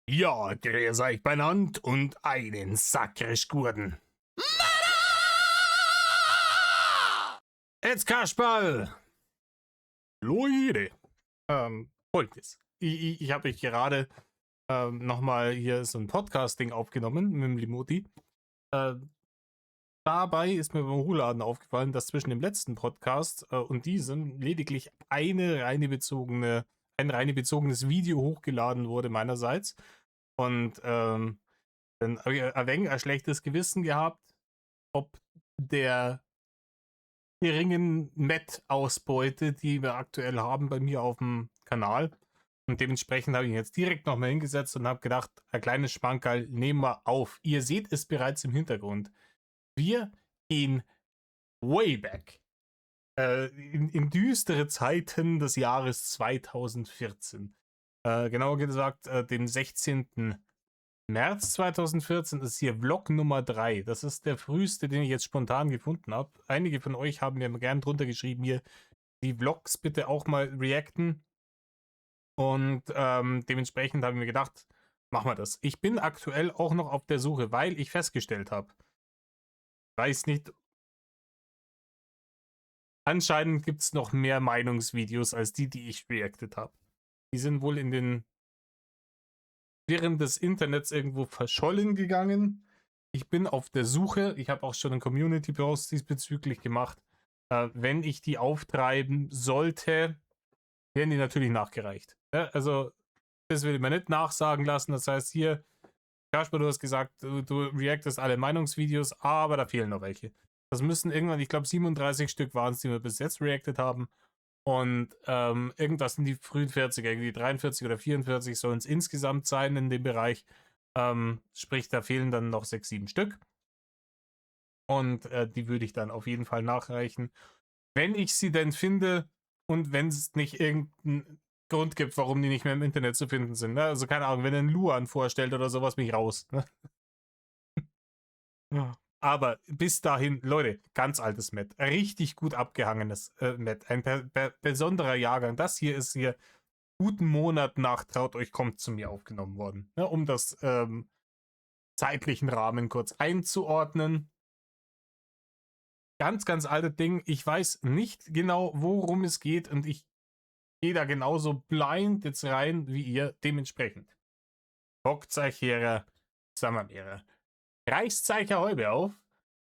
Ja, grüß euch benannt und einen sakrisch guten. Jetzt Kasperl! Leute! Folgendes. Ich habe euch gerade nochmal hier so ein Podcasting aufgenommen mit dem Limoti. Äh, Dabei ist mir beim Huladen aufgefallen, dass zwischen dem letzten Podcast und diesem lediglich ein reine bezogenes Video hochgeladen wurde meinerseits. Und dann habe ich ein wenig ein schlechtes Gewissen gehabt, ob der geringen Met-Ausbeute, die wir aktuell haben bei mir auf dem Kanal. Und dementsprechend habe ich ihn jetzt direkt nochmal hingesetzt und habe gedacht, ein kleines Schmankerl nehmen wir auf. Ihr seht es bereits im Hintergrund. Wir gehen way back. In düstere Zeiten des Jahres 2014. Genauer gesagt, dem 16. März 2014 ist hier Vlog Nummer 3. Das ist der früheste, den ich jetzt spontan gefunden habe. Einige von euch haben mir gern drunter geschrieben, hier die Vlogs bitte auch mal reacten. Und dementsprechend habe ich mir gedacht, machen wir das. Ich bin aktuell auch noch auf der Suche, weil ich festgestellt habe, weiß nicht, anscheinend gibt es noch mehr Meinungsvideos als die ich reacted habe. Die sind wohl in den Wirren des Internets irgendwo verschollen gegangen. Ich bin auf der Suche. Ich habe auch schon einen Community-Post diesbezüglich gemacht. Wenn ich die auftreiben sollte, werden die natürlich nachgereicht. Ja, also, das will ich mir nicht nachsagen lassen. Das heißt, hier, Kasper, du hast gesagt, du reactest alle Meinungsvideos, aber da fehlen noch welche. Das müssen irgendwann, ich glaube, 37 Stück waren es, die wir bis jetzt reacted haben. Und irgendwas in die frühen 40er, irgendwie 43 oder 44 sollen es insgesamt sein in dem Bereich. Sprich, da fehlen dann noch 6, 7 Stück. Und die würde ich dann auf jeden Fall nachreichen. Wenn ich sie denn finde und wenn es nicht irgendeinen Grund gibt, warum die nicht mehr im Internet zu finden sind. Ne? Also keine Ahnung, wenn er einen Luan vorstellt oder sowas, bin ich raus. Ne? Ja. Aber bis dahin, Leute, ganz altes Met. Richtig gut abgehangenes Met. Ein besonderer Jahrgang. Das hier ist hier guten Monat nach Traut euch kommt zu mir aufgenommen worden. Ne, um das zeitlichen Rahmen kurz einzuordnen. Ganz, ganz altes Ding. Ich weiß nicht genau, worum es geht und ich gehe da genauso blind jetzt rein wie ihr dementsprechend. Hockt euch her, sagen wir reißt euch eine Häube auf.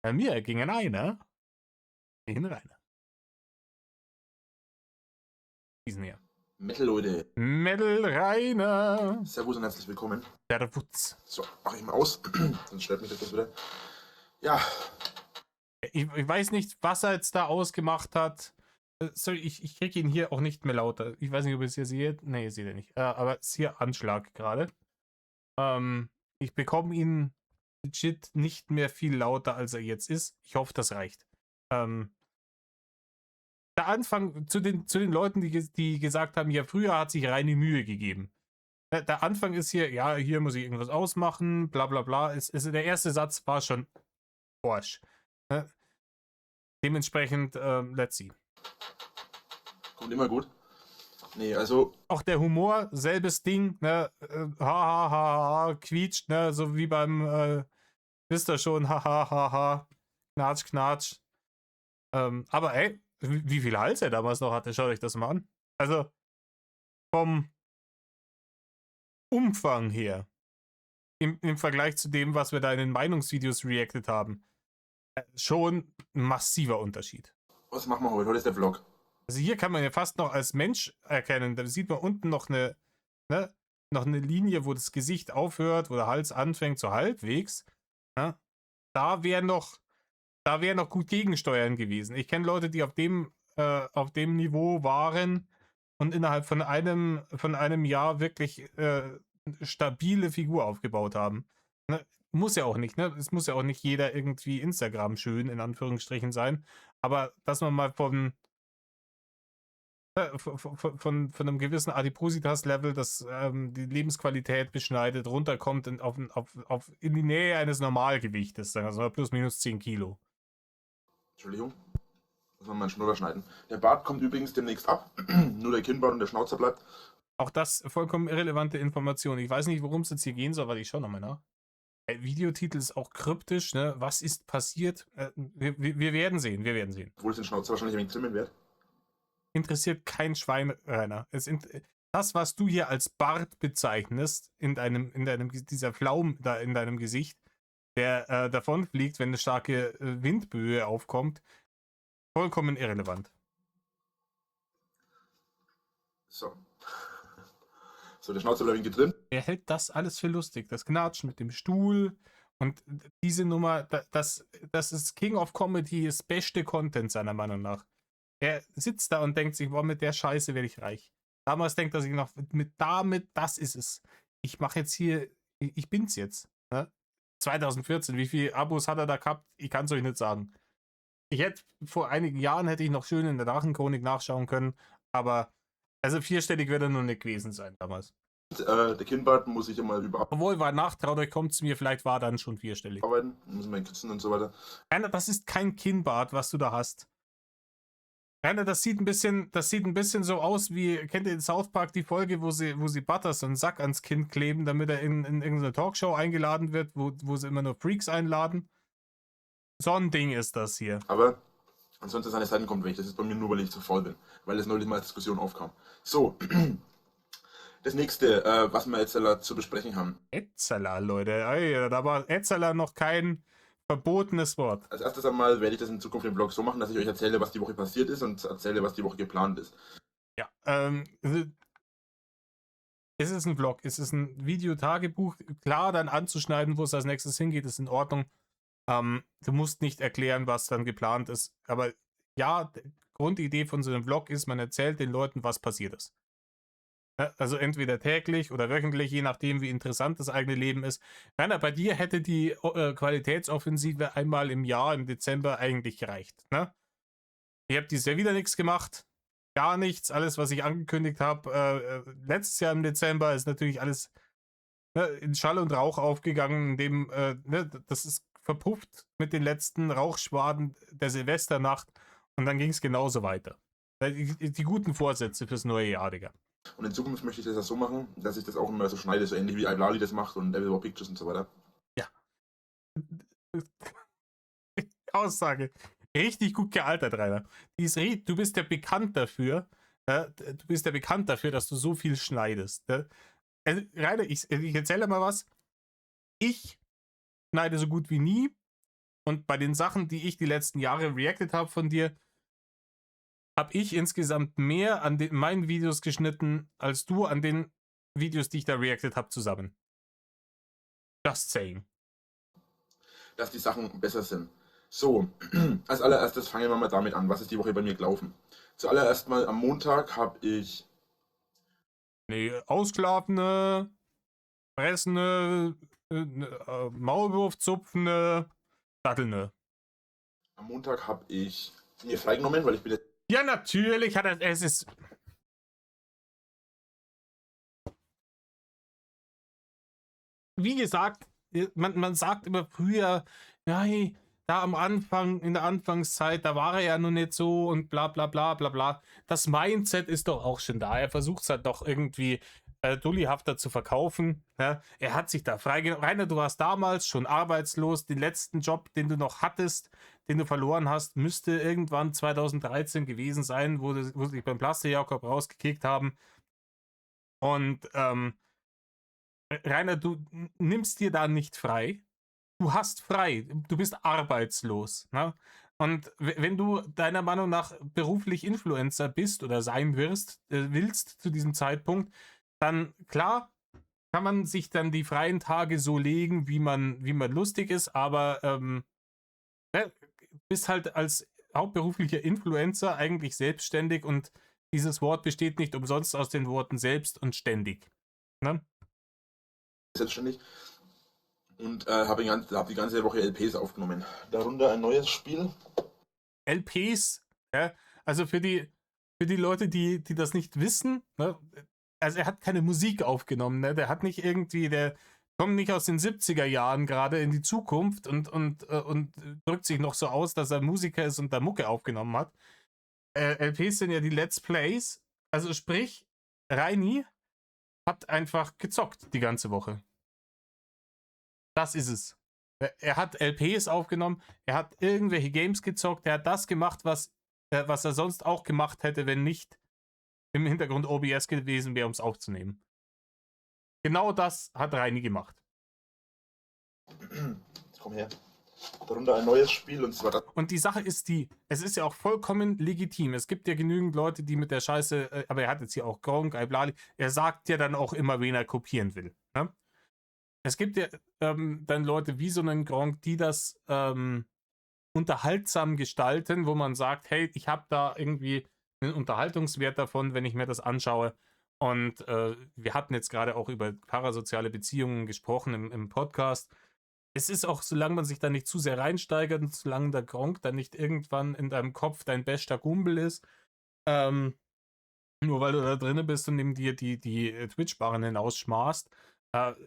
Bei mir gingen einer in rein. Diesen hier. Metal, Leute. Metal Rainer. Servus und herzlich willkommen. Servus. So, mache ich mal aus, dann stört mich das wieder. Ja. Ich weiß nicht, was er jetzt da ausgemacht hat. Sorry, ich kriege ihn hier auch nicht mehr lauter. Ich weiß nicht, ob ihr es hier seht. Ne, ihr seht ihn nicht. Aber es ist hier Anschlag gerade. Ich bekomme ihn legit nicht mehr viel lauter, als er jetzt ist. Ich hoffe, das reicht. Der Anfang zu den Leuten, die gesagt haben, ja, früher hat sich reine Mühe gegeben. Der Anfang ist hier, ja, hier muss ich irgendwas ausmachen, bla bla bla. Der erste Satz war schon Forsch. Dementsprechend, let's see. Kommt immer gut. Nee, also. Auch der Humor, selbes Ding, ne? Ha, ha, ha, ha, quietscht, ne? So wie beim, wisst ihr schon, ha, ha, ha, ha, knatsch, knatsch. Aber ey, wie viel Hals er damals noch hatte, schaut euch das mal an. Also, vom Umfang her, im Vergleich zu dem, was wir da in den Meinungsvideos reacted haben, schon ein massiver Unterschied. Was machen wir heute? Heute ist der Vlog. Also hier kann man ja fast noch als Mensch erkennen. Da sieht man unten noch eine Linie, wo das Gesicht aufhört, wo der Hals anfängt, so halbwegs. Ne? Da wäre noch gut gegensteuern gewesen. Ich kenne Leute, die auf dem Niveau waren und innerhalb von einem Jahr wirklich stabile Figur aufgebaut haben. Ne? Muss ja auch nicht, ne? Es muss ja auch nicht jeder irgendwie Instagram schön in Anführungsstrichen sein. Aber dass man mal von einem gewissen Adipositas-Level, das die Lebensqualität beschneidet, runterkommt in die Nähe eines Normalgewichtes, sagen wir so, plus minus 10 Kilo. Entschuldigung. Muss man mal einen Schnurrer schneiden. Der Bart kommt übrigens demnächst ab. Nur der Kinnbart und der Schnauzer bleibt. Auch das vollkommen irrelevante Information. Ich weiß nicht, worum es jetzt hier gehen soll, weil ich schaue nochmal nach. Videotitel ist auch kryptisch, ne? Was ist passiert? Wir werden sehen, wir werden sehen. Obwohl es den Schnauzer wahrscheinlich ein wenig trimmen wird. Interessiert kein Schwein, Rainer. Das, was du hier als Bart bezeichnest, dieser Flaum da in deinem Gesicht, der davonfliegt, wenn eine starke Windböe aufkommt, vollkommen irrelevant. So. So, der Schnauzer bleibt getrimmt. Er hält das alles für lustig. Das Knatschen mit dem Stuhl und diese Nummer, das ist King of Comedy, das beste Content seiner Meinung nach. Er sitzt da und denkt sich, boah, mit der Scheiße werde ich reich. Damals denkt er sich noch, das ist es. Ich mache jetzt hier, ich bin's jetzt. Ne? 2014, wie viele Abos hat er da gehabt? Ich kann es euch nicht sagen. Vor einigen Jahren hätte ich noch schön in der Drachenchronik nachschauen können, aber also 4-stellig wird er noch nicht gewesen sein damals. Der Kinnbart muss ich immer überarbeiten. Obwohl, war nachtraut euch, kommt es mir, vielleicht war dann schon 4-stellig. Muss man kürzen und so weiter. Rainer, das ist kein Kinnbart, was du da hast. Rainer, das sieht ein bisschen so aus wie, kennt ihr in South Park die Folge, wo sie Butters so einen Sack ans Kinn kleben, damit er in irgendeine Talkshow eingeladen wird, wo sie immer nur Freaks einladen? So ein Ding ist das hier. Aber ansonsten seine Seiten kommt weg. Das ist bei mir nur, weil ich zu faul bin. Weil es neulich mal als Diskussion aufkam. So. Das nächste, was wir jetzt zu besprechen haben. Etzeler, Leute. Ey, da war Etzeler noch kein verbotenes Wort. Als erstes einmal werde ich das in Zukunft im Blog so machen, dass ich euch erzähle, was die Woche passiert ist und erzähle, was die Woche geplant ist. Ja, es ist ein Vlog, es ist ein Videotagebuch. Klar, dann anzuschneiden, wo es als nächstes hingeht, ist in Ordnung. Du musst nicht erklären, was dann geplant ist. Aber ja, die Grundidee von so einem Vlog ist, man erzählt den Leuten, was passiert ist. Also entweder täglich oder wöchentlich, je nachdem, wie interessant das eigene Leben ist. Rainer, bei dir hätte die Qualitätsoffensive einmal im Jahr, im Dezember, eigentlich gereicht. Ne? Ihr habt dieses Jahr wieder nichts gemacht. Gar nichts. Alles, was ich angekündigt habe, letztes Jahr im Dezember, ist natürlich alles in Schall und Rauch aufgegangen, indem das ist verpufft mit den letzten Rauchschwaden der Silvesternacht und dann ging es genauso weiter. Die guten Vorsätze fürs neue Jahr, Digga. Und in Zukunft möchte ich das so machen, dass ich das auch immer so schneide, so ähnlich wie Iblali das macht und Devil War Pictures und so weiter. Ja. Aussage. Richtig gut gealtert, Rainer. Du bist ja bekannt dafür, dass du so viel schneidest. Rainer, ich erzähle mal was. Ich schneide so gut wie nie. Und bei den Sachen, die ich die letzten Jahre reacted habe von dir, habe ich insgesamt mehr an meinen Videos geschnitten, als du an den Videos, die ich da reacted habe, zusammen. Just saying. Dass die Sachen besser sind. So, als allererstes fangen wir mal damit an. Was ist die Woche bei mir gelaufen? Zuallererst mal am Montag habe ich... Ausschlafene, fressende, Maulwurfzupfende, Dattelne. Am Montag habe ich mir freigenommen, weil ich bin jetzt... Ja, natürlich hat es ist. Wie gesagt, man sagt immer früher, ja, hey, da am Anfang, in der Anfangszeit, da war er ja noch nicht so und bla bla bla bla bla. Das Mindset ist doch auch schon da. Er versucht es halt doch irgendwie dullihafter zu verkaufen. Ja? Er hat sich da freigenommen. Rainer, du warst damals schon arbeitslos. Den letzten Job, den du noch hattest, den du verloren hast, müsste irgendwann 2013 gewesen sein, wo sie dich beim Plaster-Jakob rausgekickt haben. Und Rainer, du nimmst dir da nicht frei. Du hast frei. Du bist arbeitslos. Ne? Und wenn du deiner Meinung nach beruflich Influencer bist oder sein willst zu diesem Zeitpunkt, dann klar kann man sich dann die freien Tage so legen, wie man lustig ist, aber bist halt als hauptberuflicher Influencer eigentlich selbstständig und dieses Wort besteht nicht umsonst aus den Worten selbst und ständig. Ne? Selbstständig und habe die ganze Woche LPs aufgenommen. Darunter ein neues Spiel. LPs, ja, also für die Leute, die das nicht wissen, ne? Also er hat keine Musik aufgenommen, ne? Der hat nicht irgendwie, der kommt nicht aus den 70er Jahren gerade in die Zukunft und drückt sich noch so aus, dass er Musiker ist und da Mucke aufgenommen hat. LPs sind ja die Let's Plays, also sprich, Reini hat einfach gezockt die ganze Woche. Das ist es. Er hat LPs aufgenommen, er hat irgendwelche Games gezockt, er hat das gemacht, was er sonst auch gemacht hätte, wenn nicht im Hintergrund OBS gewesen wäre, um es aufzunehmen. Genau das hat Reini gemacht. Komm her. Darunter ein neues Spiel und zwar das. Und die Sache ist es ist ja auch vollkommen legitim. Es gibt ja genügend Leute, die mit der Scheiße, aber er hat jetzt hier auch Gronk, Iblali, er sagt ja dann auch immer, wen er kopieren will. Ne? Es gibt ja dann Leute wie so einen Gronk, die das unterhaltsam gestalten, wo man sagt, hey, ich habe da irgendwie einen Unterhaltungswert davon, wenn ich mir das anschaue. Und wir hatten jetzt gerade auch über parasoziale Beziehungen gesprochen im Podcast. Es ist auch, solange man sich da nicht zu sehr reinsteigert und solange der Gronk dann nicht irgendwann in deinem Kopf dein bester Kumpel ist, nur weil du da drinnen bist und neben dir die Twitch-Barren hinausschmarst,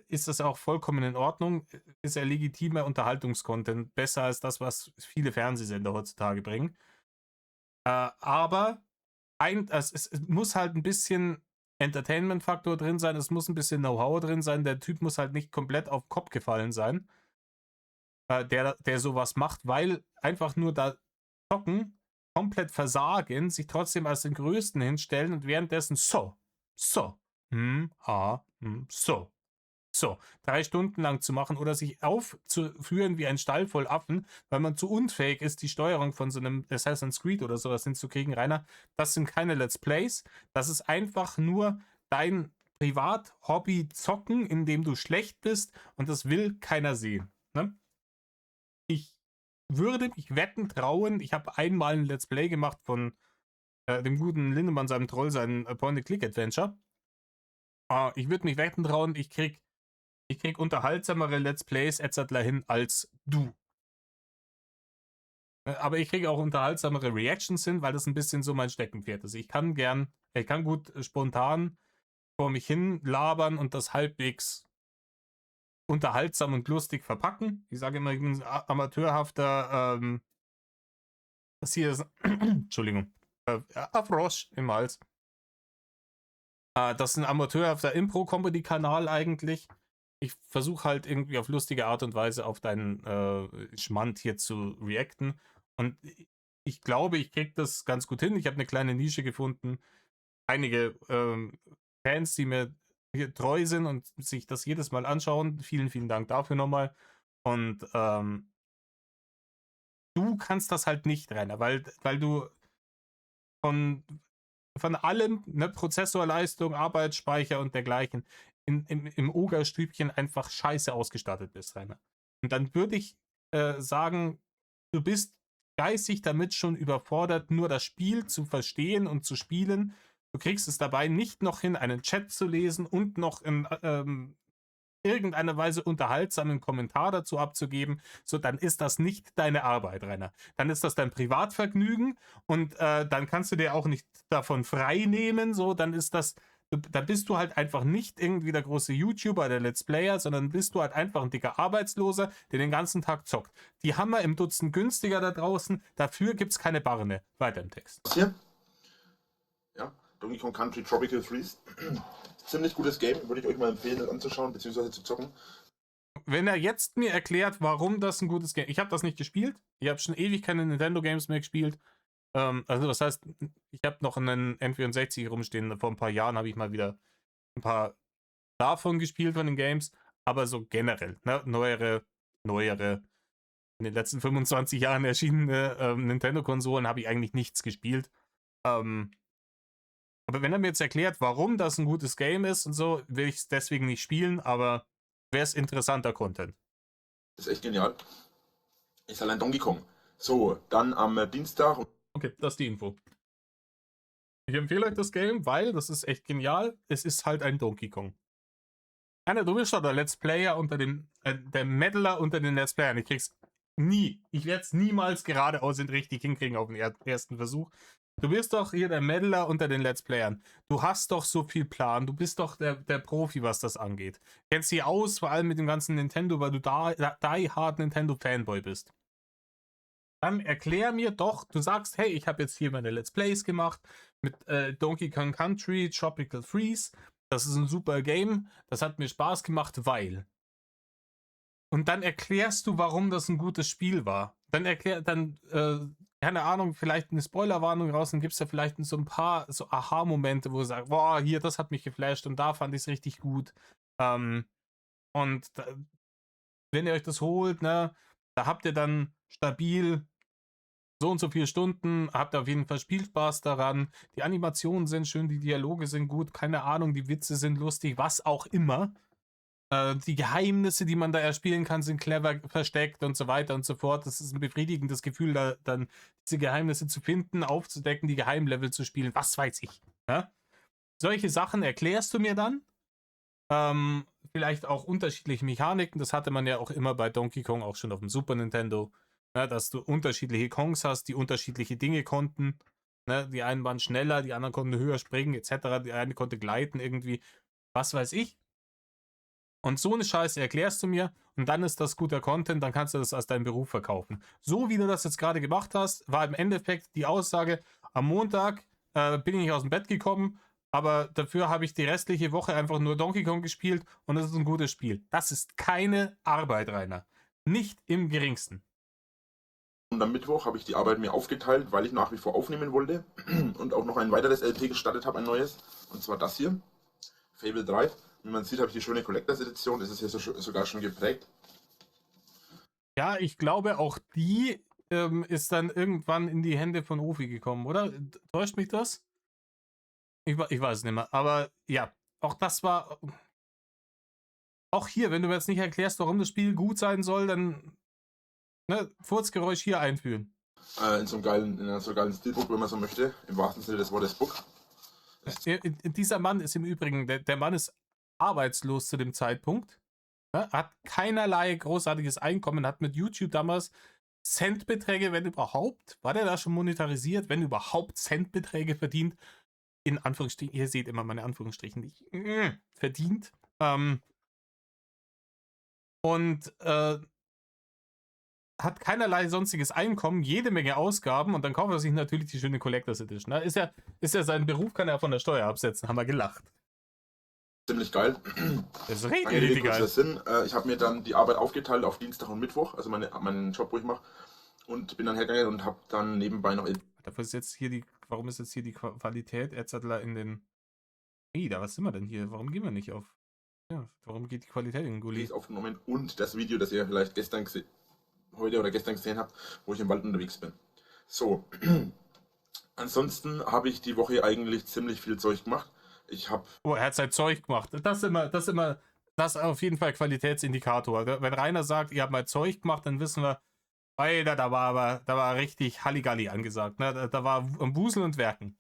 ist das auch vollkommen in Ordnung. Ist ja legitimer Unterhaltungskontent, besser als das, was viele Fernsehsender heutzutage bringen. Aber es muss halt ein bisschen Entertainment-Faktor drin sein, es muss ein bisschen Know-how drin sein, der Typ muss halt nicht komplett auf den Kopf gefallen sein, der sowas macht, weil einfach nur da zocken, komplett versagen, sich trotzdem als den Größten hinstellen und währenddessen so, 3 Stunden lang zu machen oder sich aufzuführen wie ein Stall voll Affen, weil man zu unfähig ist, die Steuerung von so einem Assassin's Creed oder sowas hinzukriegen, Rainer. Das sind keine Let's Plays. Das ist einfach nur dein Privat-Hobby zocken, in dem du schlecht bist und das will keiner sehen. Ne? Ich würde mich wetten trauen, ich habe einmal ein Let's Play gemacht von dem guten Lindemann, seinem Troll, sein Point-and-Click-Adventure. Ich würde mich wetten trauen, ich krieg unterhaltsamere Let's Plays etc. hin als du. Aber ich kriege auch unterhaltsamere Reactions hin, weil das ein bisschen so mein Steckenpferd ist. Ich kann gut spontan vor mich hin labern und das halbwegs unterhaltsam und lustig verpacken. Ich sage immer, ich bin ein amateurhafter, das hier ist, Entschuldigung, Frosch im Hals. Das ist ein amateurhafter Impro-Comedy-Kanal eigentlich. Ich versuche halt irgendwie auf lustige Art und Weise auf deinen Schmand hier zu reacten. Und ich glaube, ich kriege das ganz gut hin. Ich habe eine kleine Nische gefunden. Einige Fans, die mir hier treu sind und sich das jedes Mal anschauen. Vielen, vielen Dank dafür nochmal. Und du kannst das halt nicht, Rainer, weil du von allem, ne, Prozessorleistung, Arbeitsspeicher und dergleichen, im Ogerstübchen einfach scheiße ausgestattet bist, Rainer. Und dann würde ich sagen, du bist geistig damit schon überfordert, nur das Spiel zu verstehen und zu spielen. Du kriegst es dabei nicht noch hin, einen Chat zu lesen und noch in irgendeiner Weise unterhaltsamen Kommentar dazu abzugeben, so dann ist das nicht deine Arbeit, Rainer. Dann ist das dein Privatvergnügen und dann kannst du dir auch nicht davon frei nehmen, so, dann ist das, da bist du halt einfach nicht irgendwie der große YouTuber, der Let's Player, sondern bist du halt einfach ein dicker Arbeitsloser, der den ganzen Tag zockt. Die haben wir im Dutzend günstiger da draußen, dafür gibt's keine Barne. Weiter im Text. Hier? Ja, Donkey Kong Country Tropical Freeze. Ziemlich gutes Game, würde ich euch mal empfehlen, das anzuschauen, beziehungsweise zu zocken. Wenn er jetzt mir erklärt, warum das ein gutes Game ist. Ich habe das nicht gespielt. Ich habe schon ewig keine Nintendo-Games mehr gespielt. Also das heißt, ich habe noch einen N64 rumstehen. Vor ein paar Jahren habe ich mal wieder ein paar davon gespielt, von den Games. Aber so generell, ne? neuere, in den letzten 25 Jahren erschienene Nintendo-Konsolen habe ich eigentlich nichts gespielt. Aber wenn er mir jetzt erklärt, warum das ein gutes Game ist und so, will ich es deswegen nicht spielen, aber wäre es interessanter Content. Das ist echt genial. Ist allein Donkey Kong. So, dann am Dienstag. Okay, das ist die Info. Ich empfehle euch das Game, weil das ist echt genial. Es ist halt ein Donkey Kong. Du bist doch der Let's Player unter den, der Meddler unter den Let's Playern. Ich krieg's nie. Ich werde es niemals geradeaus und richtig hinkriegen auf den ersten Versuch. Du bist doch hier der Meddler unter den Let's Playern. Du hast doch so viel Plan. Du bist doch der Profi, was das angeht. Kennst dich aus, vor allem mit dem ganzen Nintendo, weil du die Hard Nintendo Fanboy bist. Dann erklär mir doch, du sagst, hey, ich habe jetzt hier meine Let's Plays gemacht mit Donkey Kong Country, Tropical Freeze. das ist ein super Game, das hat mir Spaß gemacht, weil. Und dann erklärst du, warum das ein gutes Spiel war. Keine Ahnung, vielleicht eine Spoilerwarnung raus, dann gibt es ja vielleicht so ein paar so Aha-Momente, wo du sagst, boah, hier, das hat mich geflasht und da fand ich es richtig gut. Ähm, und da, wenn ihr euch das holt, ne, da habt ihr dann stabil so und so viele Stunden, habt ihr auf jeden Fall Spielspaß daran. Die Animationen sind schön, die Dialoge sind gut, keine Ahnung, die Witze sind lustig, was auch immer. Die Geheimnisse, die man da erspielen kann, sind clever versteckt und so weiter und so fort. Das ist ein befriedigendes Gefühl, da dann diese Geheimnisse zu finden, aufzudecken, die Geheimlevel zu spielen, was weiß ich. Ja? Solche Sachen erklärst du mir dann. Vielleicht auch unterschiedliche Mechaniken. Das hatte man ja auch immer bei Donkey Kong, auch schon auf dem Super Nintendo. Ja, dass du unterschiedliche Kongs hast, die unterschiedliche Dinge konnten. Ne? Die einen waren schneller, die anderen konnten höher springen, etc. Die eine konnte gleiten irgendwie. Was weiß ich. Und so eine Scheiße erklärst du mir und dann ist das guter Content, dann kannst du das als deinen Beruf verkaufen. So wie du das jetzt gerade gemacht hast, war im Endeffekt die Aussage, am Montag bin ich nicht aus dem Bett gekommen, aber dafür habe ich die restliche Woche einfach nur Donkey Kong gespielt und das ist ein gutes Spiel. Das ist keine Arbeit, Rainer. Nicht im geringsten. Und am Mittwoch habe ich die Arbeit mir aufgeteilt, weil ich nach wie vor aufnehmen wollte und auch noch ein weiteres LP gestartet habe, ein neues. Und zwar das hier, Fable 3. Wie man sieht, habe ich die schöne Collectors Edition, ist es hier sogar schon geprägt. Ja, ich glaube, auch die ist dann irgendwann in die Hände von Ofi gekommen, oder? Täuscht mich das? Ich weiß es nicht mehr. Aber ja, auch das war. Auch hier, wenn du mir jetzt nicht erklärst, warum das Spiel gut sein soll, dann Furzgeräusch hier einführen. In einer so geilen Steelbook, wenn man so möchte, im wahrsten Sinne des Wortes Book. Dieser Mann ist im Übrigen, der Mann ist arbeitslos zu dem Zeitpunkt. Hat keinerlei großartiges Einkommen, hat mit YouTube damals Centbeträge, wenn überhaupt, war der da schon monetarisiert, wenn überhaupt Centbeträge verdient, in Anführungsstrichen, ihr seht immer meine Anführungsstrichen nicht, verdient. Und hat keinerlei sonstiges Einkommen, jede Menge Ausgaben und dann kauft er sich natürlich die schöne Collectors Edition. Ne? Ist ja sein Beruf, kann er von der Steuer absetzen, haben wir gelacht. Ziemlich geil. Das ist richtig geil. Ich habe mir dann die Arbeit aufgeteilt auf Dienstag und Mittwoch, also meinen Job, wo ich mache, und bin dann hergegangen und habe dann nebenbei noch. Dafür ist jetzt hier warum ist jetzt hier die Qualität Erdsattler in den. Da was sind wir denn hier? Warum gehen wir nicht auf? Ja, warum geht die Qualität in den Gully? Aufgenommen und das Video, das ihr vielleicht heute oder gestern gesehen habt, wo ich im Wald unterwegs bin. So. Ansonsten habe ich die Woche eigentlich ziemlich viel Zeug gemacht. Er hat sein Zeug gemacht. Das ist auf jeden Fall Qualitätsindikator. Wenn Rainer sagt, ihr habt mal Zeug gemacht, dann wissen wir, Alter, da war richtig Halligalli angesagt. Ne? Da war am Wuseln und Werken.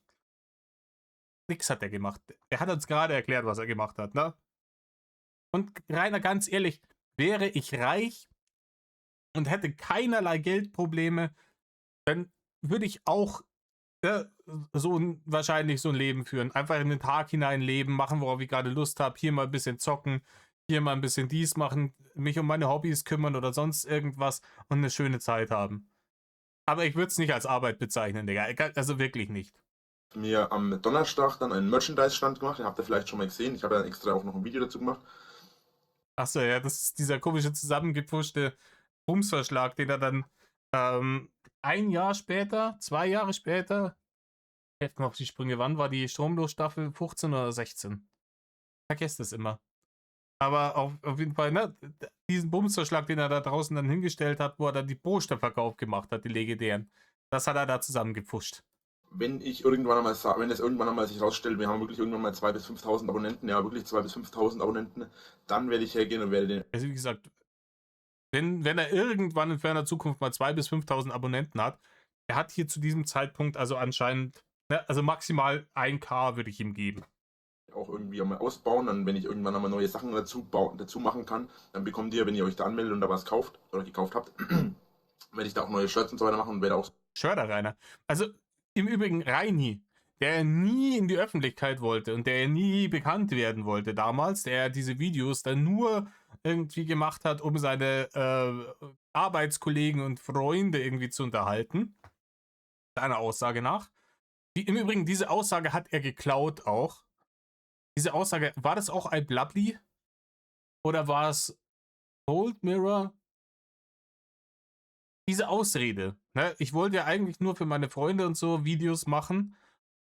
Nix hat er gemacht. Er hat uns gerade erklärt, was er gemacht hat. Ne? Und Rainer, ganz ehrlich, wäre ich reich und hätte keinerlei Geldprobleme, dann würde ich auch wahrscheinlich so ein Leben führen. Einfach in den Tag hinein leben, machen, worauf ich gerade Lust habe. Hier mal ein bisschen zocken, hier mal ein bisschen dies machen, mich um meine Hobbys kümmern oder sonst irgendwas und eine schöne Zeit haben. Aber ich würde es nicht als Arbeit bezeichnen, Digga. Also wirklich nicht. Mir am Donnerstag dann einen Merchandise-Stand gemacht, den habt ihr vielleicht schon mal gesehen. Ich habe dann extra auch noch ein Video dazu gemacht. Achso, ja, das ist dieser komische zusammengepuschte Bumsverschlag, den er dann ein Jahr später, 2 Jahre später, helft mir auf die Sprünge, wann war die Stromlos-Staffel? 15 oder 16? Vergesst es immer. Aber auf jeden Fall, ne, diesen Bumsverschlag, den er da draußen dann hingestellt hat, wo er dann die Posterverkauf gemacht hat, die legendären, das hat er da zusammengepusht. Wenn es irgendwann einmal sich rausstellt, wir haben wirklich irgendwann mal 2.000 bis 5.000 Abonnenten, ja wirklich 2.000 bis 5.000 Abonnenten, dann werde ich hergehen und werde den. Also wie gesagt, wenn er irgendwann in ferner Zukunft mal 2.000 bis 5.000 Abonnenten hat, er hat hier zu diesem Zeitpunkt also anscheinend, ne, also maximal 1K würde ich ihm geben. Auch irgendwie einmal ausbauen, dann wenn ich irgendwann einmal neue Sachen dazu machen kann, dann bekommt ihr, wenn ihr euch da anmeldet und da was kauft oder gekauft habt, werde ich da auch neue Shirts und so weiter machen und werde auch. Schörder Rainer. Also im Übrigen Reini, der nie in die Öffentlichkeit wollte und der nie bekannt werden wollte damals, der diese Videos dann nur irgendwie gemacht hat, um seine Arbeitskollegen und Freunde irgendwie zu unterhalten. Seiner Aussage nach. Im Übrigen, diese Aussage hat er geklaut auch. diese Aussage, war das auch iBlubbly? Oder war es Cold Mirror? Diese Ausrede, ne? Ich wollte ja eigentlich nur für meine Freunde und so Videos machen.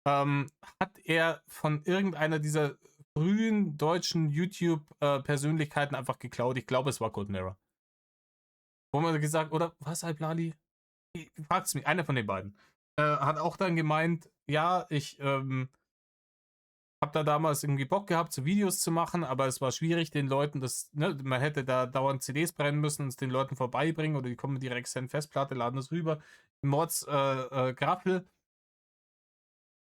Hat er von irgendeiner dieser frühen deutschen YouTube-Persönlichkeiten einfach geklaut. Ich glaube, es war Cold Mirror. Wo man gesagt, oder was, iBlubbly? Fragt's mich, einer von den beiden. Hat auch dann gemeint, ja, ich habe da damals irgendwie Bock gehabt, so Videos zu machen, aber es war schwierig, den Leuten das, ne, man hätte da dauernd CDs brennen müssen und es den Leuten vorbeibringen oder die kommen mit ihrer externen Festplatte, laden das rüber. Mods, Graffel.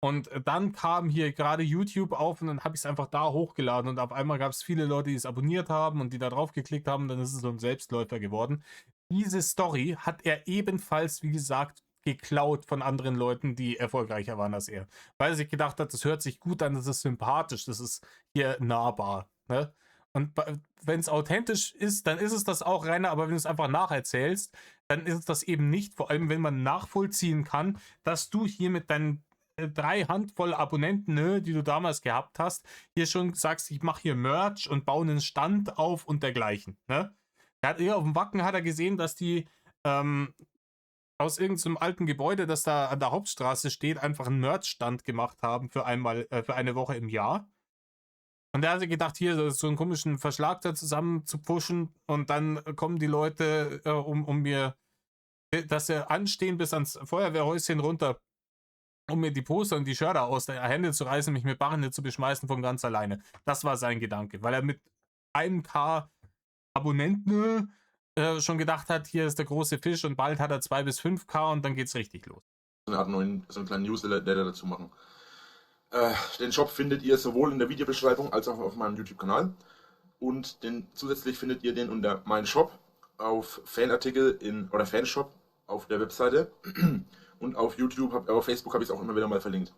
Und dann kam hier gerade YouTube auf und dann habe ich es einfach da hochgeladen und auf einmal gab es viele Leute, die es abonniert haben und die da drauf geklickt haben, dann ist es so ein Selbstläufer geworden. Diese Story hat er ebenfalls, wie gesagt, geklaut von anderen Leuten, die erfolgreicher waren als er. Weil er sich gedacht hat, das hört sich gut an, das ist sympathisch, das ist hier nahbar. Ne? Und wenn es authentisch ist, dann ist es das auch, Rainer, aber wenn du es einfach nacherzählst, dann ist es das eben nicht, vor allem wenn man nachvollziehen kann, dass du hier mit deinen 3 Handvoll Abonnenten, ne, die du damals gehabt hast, hier schon sagst, ich mache hier Merch und baue einen Stand auf und dergleichen. Ne? Er hat hier auf dem Wacken hat er gesehen, dass die aus irgendeinem alten Gebäude, das da an der Hauptstraße steht, einfach einen Merch-Stand gemacht haben für eine Woche im Jahr. Und da hat er gedacht, hier so einen komischen Verschlag da zusammen zu pushen und dann kommen die Leute, um mir, dass sie anstehen bis ans Feuerwehrhäuschen runter, um mir die Poster und die Schilder aus der Hände zu reißen, mich mit Barren zu beschmeißen von ganz alleine. Das war sein Gedanke, weil er mit 1K Abonnenten schon gedacht hat, hier ist der große Fisch und bald hat er 2 bis 5K und dann geht's richtig los. So einen kleinen Newsletter dazu machen. Den Shop findet ihr sowohl in der Videobeschreibung als auch auf meinem YouTube-Kanal. Und zusätzlich findet ihr den unter Mein Shop auf Fanartikel oder Fanshop auf der Webseite. Und auf YouTube, auf Facebook habe ich es auch immer wieder mal verlinkt.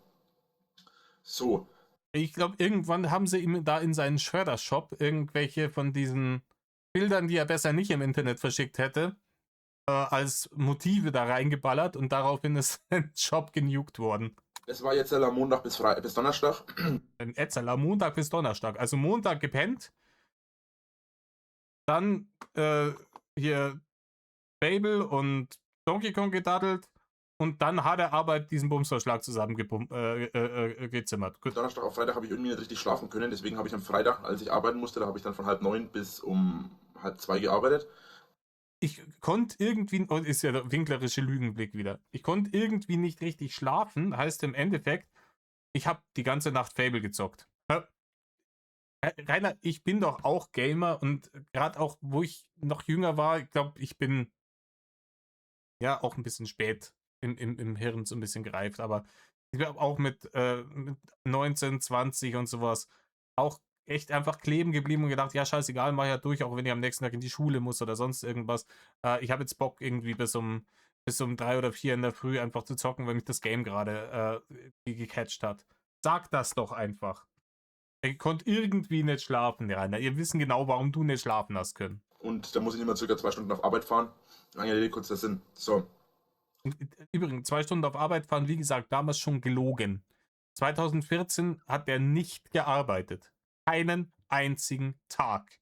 So. Ich glaube, irgendwann haben sie ihm da in seinen Shredder-Shop irgendwelche von diesen Bildern, die er besser nicht im Internet verschickt hätte, als Motive da reingeballert und daraufhin ist sein Shop genugt worden. Es war jetzt Montag bis Donnerstag. Ein Etzeler, Montag bis Donnerstag. Also Montag gepennt, dann hier Babel und Donkey Kong gedaddelt und dann hat er aber diesen Bumsverschlag zusammengezimmert. Donnerstag auf Freitag habe ich irgendwie nicht richtig schlafen können, deswegen habe ich am Freitag, als ich arbeiten musste, da habe ich dann von 8:30 bis um 1:30 gearbeitet. Ich konnte irgendwie, oh, ist ja der winklerische Lügenblick wieder, ich konnte irgendwie nicht richtig schlafen, heißt im Endeffekt, ich habe die ganze Nacht Fable gezockt. Rainer, ich bin doch auch Gamer und gerade auch, wo ich noch jünger war, ich glaube, ich bin ja auch ein bisschen spät im Hirn so ein bisschen gereift, aber ich bin auch mit 19, 20 und sowas auch echt einfach kleben geblieben und gedacht, ja, scheißegal, mach ja durch, auch wenn ich am nächsten Tag in die Schule muss oder sonst irgendwas. Ich habe jetzt Bock irgendwie bis um 3 oder 4 in der Früh einfach zu zocken, wenn mich das Game gerade gecatcht hat. Sag das doch einfach. Er konnte irgendwie nicht schlafen, Rainer. Ihr wisst genau, warum du nicht schlafen hast können. Und da muss ich immer circa 2 Stunden auf Arbeit fahren. Lange Rede, kurzer Sinn. So. Übrigens, 2 Stunden auf Arbeit fahren, wie gesagt, damals schon gelogen. 2014 hat er nicht gearbeitet. Keinen einzigen Tag.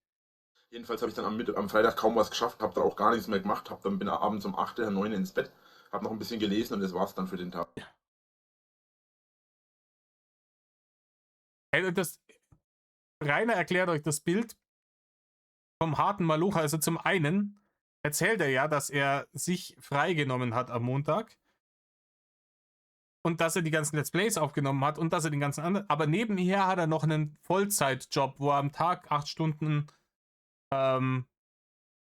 Jedenfalls habe ich dann am Freitag kaum was geschafft, habe da auch gar nichts mehr gemacht, bin abends um 8 oder 9 ins Bett, habe noch ein bisschen gelesen und das war's dann für den Tag. Rainer erklärt euch das Bild vom harten Malocher. Also zum einen erzählt er ja, dass er sich freigenommen hat am Montag und dass er die ganzen Let's Plays aufgenommen hat und dass er den ganzen anderen, aber nebenher hat er noch einen Vollzeitjob, wo er am Tag 8 Stunden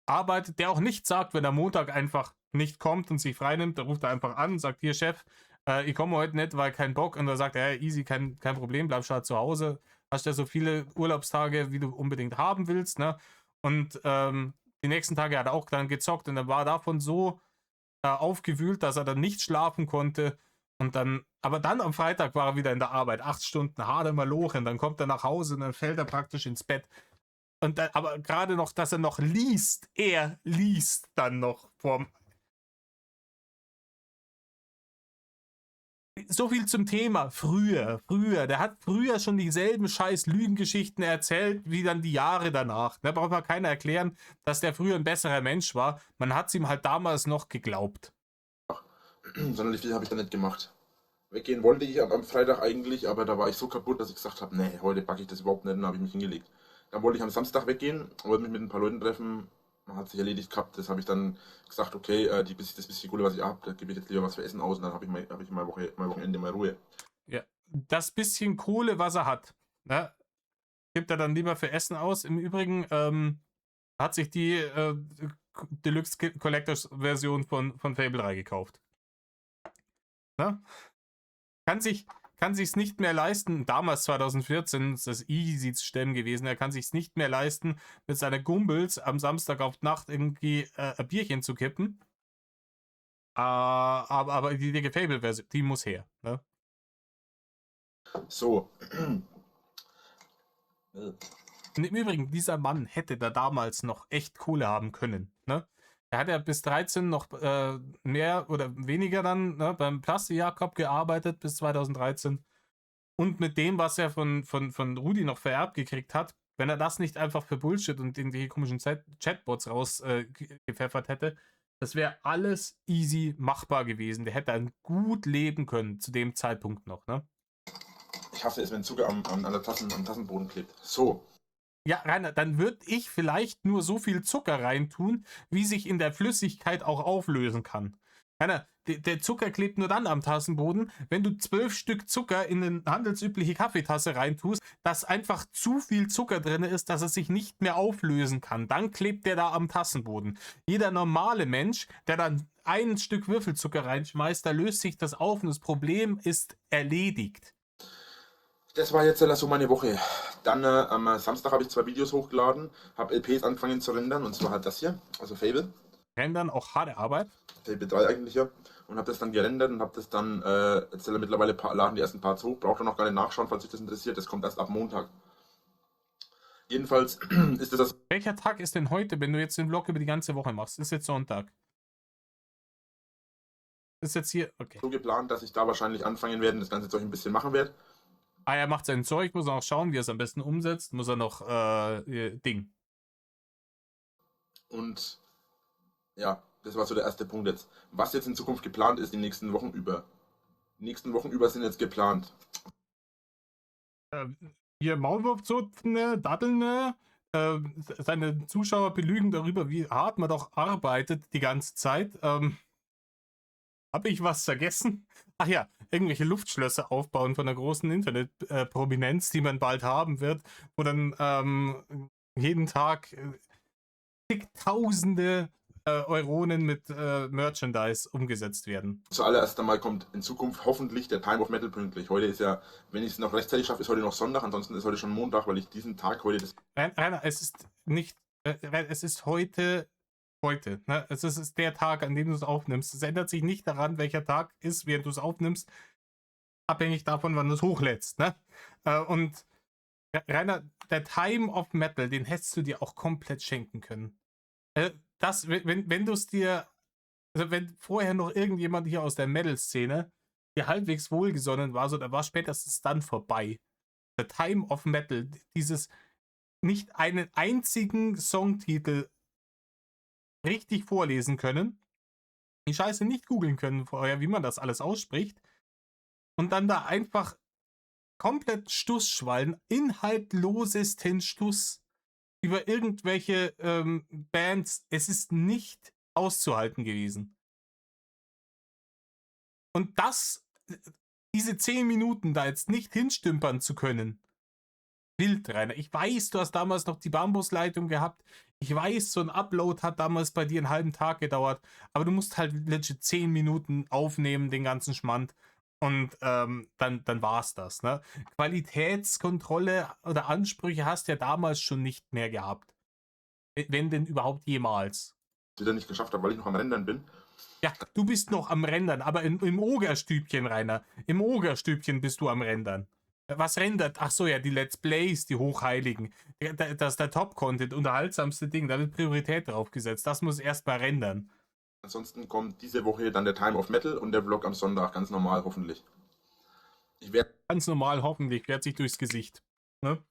arbeitet, der auch nicht sagt, wenn er Montag einfach nicht kommt und sich freinimmt, da ruft er einfach an und sagt, hier Chef, ich komme heute nicht, weil kein Bock, und er sagt, easy, kein Problem, bleib schon zu Hause, hast ja so viele Urlaubstage, wie du unbedingt haben willst, ne? Und die nächsten Tage hat er auch dann gezockt und er war davon so aufgewühlt, dass er dann nicht schlafen konnte. Und dann, aber dann am Freitag war er wieder in der Arbeit, 8 Stunden, harte Malochen, dann kommt er nach Hause und dann fällt er praktisch ins Bett. Und dann, aber gerade noch, dass er noch liest, er liest dann noch vorm. so viel zum Thema. Früher. Der hat früher schon dieselben scheiß Lügengeschichten erzählt, wie dann die Jahre danach. Da braucht man keiner erklären, dass der früher ein besserer Mensch war. Man hat es ihm halt damals noch geglaubt. Sonderlich viel habe ich da nicht gemacht. Weggehen wollte ich am Freitag eigentlich, aber da war ich so kaputt, dass ich gesagt habe, nee, heute packe ich das überhaupt nicht, und dann habe ich mich hingelegt. Dann wollte ich am Samstag weggehen, wollte mich mit ein paar Leuten treffen, hat sich erledigt gehabt, das habe ich dann gesagt, okay, das bisschen Kohle, was ich habe, da gebe ich jetzt lieber was für Essen aus, und dann habe ich mein Wochenende mal Ruhe. Ja, das bisschen Kohle, was er hat, ne, gibt er dann lieber für Essen aus. Im Übrigen hat sich die Deluxe Collectors Version von Fable 3 gekauft. Ne? Kann sich's nicht mehr leisten. Damals 2014 ist das easy zu stemmen gewesen. Er kann sich's nicht mehr leisten, mit seiner Gumbels am Samstag auf Nacht irgendwie ein Bierchen zu kippen. Aber die Fable-Version, die muss her. Ne? So. Und im Übrigen, dieser Mann hätte da damals noch echt Kohle haben können. Ne? Er hat ja bis 13 noch mehr oder weniger dann, ne, beim Plastik-Jakob gearbeitet bis 2013. Und mit dem, was er von Rudi noch vererbt gekriegt hat, wenn er das nicht einfach für Bullshit und irgendwelche komischen Chatbots rausgepfeffert hätte, das wäre alles easy machbar gewesen. Der hätte dann gut leben können zu dem Zeitpunkt noch. Ne? Ich hasse es, wenn Zucker am Tassenboden klebt. So. Ja, Rainer, dann würde ich vielleicht nur so viel Zucker reintun, wie sich in der Flüssigkeit auch auflösen kann. Rainer, der Zucker klebt nur dann am Tassenboden, wenn du 12 Stück Zucker in eine handelsübliche Kaffeetasse reintust, dass einfach zu viel Zucker drin ist, dass es sich nicht mehr auflösen kann. Dann klebt der da am Tassenboden. Jeder normale Mensch, der dann ein Stück Würfelzucker reinschmeißt, da löst sich das auf und das Problem ist erledigt. Das war jetzt so meine Woche. Dann am Samstag habe ich 2 Videos hochgeladen, habe LPs angefangen zu rendern, und zwar halt das hier, also Fable. Rendern auch harte Arbeit. Fable 3 eigentlich, ja. Und habe das dann gerendert und habe das dann, jetzt mittlerweile laden die ersten Parts hoch, braucht ihr noch gar nicht nachschauen, falls euch das interessiert, das kommt erst ab Montag. Jedenfalls ist das... Welcher Tag ist denn heute, wenn du jetzt den Vlog über die ganze Woche machst? Ist jetzt Sonntag. Ist jetzt hier, okay. So geplant, dass ich da wahrscheinlich anfangen werde, das ganze Zeug ein bisschen machen werde. Ah, er macht sein Zeug, muss er auch schauen, wie er es am besten umsetzt. Muss er noch Ding. Und ja, das war so der erste Punkt jetzt. Was jetzt in Zukunft geplant ist, die nächsten Wochen über. Die nächsten Wochen über sind jetzt geplant. Hier Maulwurfzupfen, Datteln, seine Zuschauer belügen darüber, wie hart man doch arbeitet die ganze Zeit. Habe ich was vergessen? Ach ja, irgendwelche Luftschlösser aufbauen von einer großen Internetprominenz, die man bald haben wird, wo dann jeden Tag zigtausende Euronen mit Merchandise umgesetzt werden. Zuallererst einmal kommt in Zukunft hoffentlich der Time of Metal pünktlich. Heute ist ja, wenn ich es noch rechtzeitig schaffe, ist heute noch Sonntag, ansonsten ist heute schon Montag, weil ich diesen Tag heute... Rainer, es ist nicht, es ist heute, ne? Es ist der Tag, an dem du es aufnimmst. Es ändert sich nicht daran, welcher Tag ist, während du es aufnimmst, abhängig davon, wann du es hochlädst. Ne? Und Rainer, der Time of Metal, den hättest du dir auch komplett schenken können. Wenn du es dir, also wenn vorher noch irgendjemand hier aus der Metal-Szene dir halbwegs wohlgesonnen war, so, da war spätestens dann vorbei. Der Time of Metal, dieses nicht einen einzigen Songtitel richtig vorlesen können, die Scheiße nicht googeln können vorher, wie man das alles ausspricht, und dann da einfach komplett Stussschwallen, inhaltlosesten Stuss über irgendwelche Bands. Es ist nicht auszuhalten gewesen. Und diese 10 Minuten da jetzt nicht hinstümpern zu können, wild, Rainer. Ich weiß, du hast damals noch die Bambusleitung gehabt. Ich weiß, so ein Upload hat damals bei dir einen halben Tag gedauert. Aber du musst halt legit 10 Minuten aufnehmen, den ganzen Schmand. Und dann war's das. Ne? Qualitätskontrolle oder Ansprüche hast du ja damals schon nicht mehr gehabt. Wenn denn überhaupt jemals. Wieder nicht geschafft habe, weil ich noch am Rendern bin. Ja, du bist noch am Rendern, aber im Ogerstübchen, Rainer. Im Ogerstübchen bist du am Rendern. Was rendert? Ach so, ja, die Let's Plays, die Hochheiligen. Das ist der Top-Content, unterhaltsamste Ding. Da wird Priorität drauf gesetzt. Das muss erstmal rendern. Ansonsten kommt diese Woche dann der Time of Metal und der Vlog am Sonntag, ganz normal hoffentlich. Ich werde Ganz normal hoffentlich, fährt sich durchs Gesicht. Ne?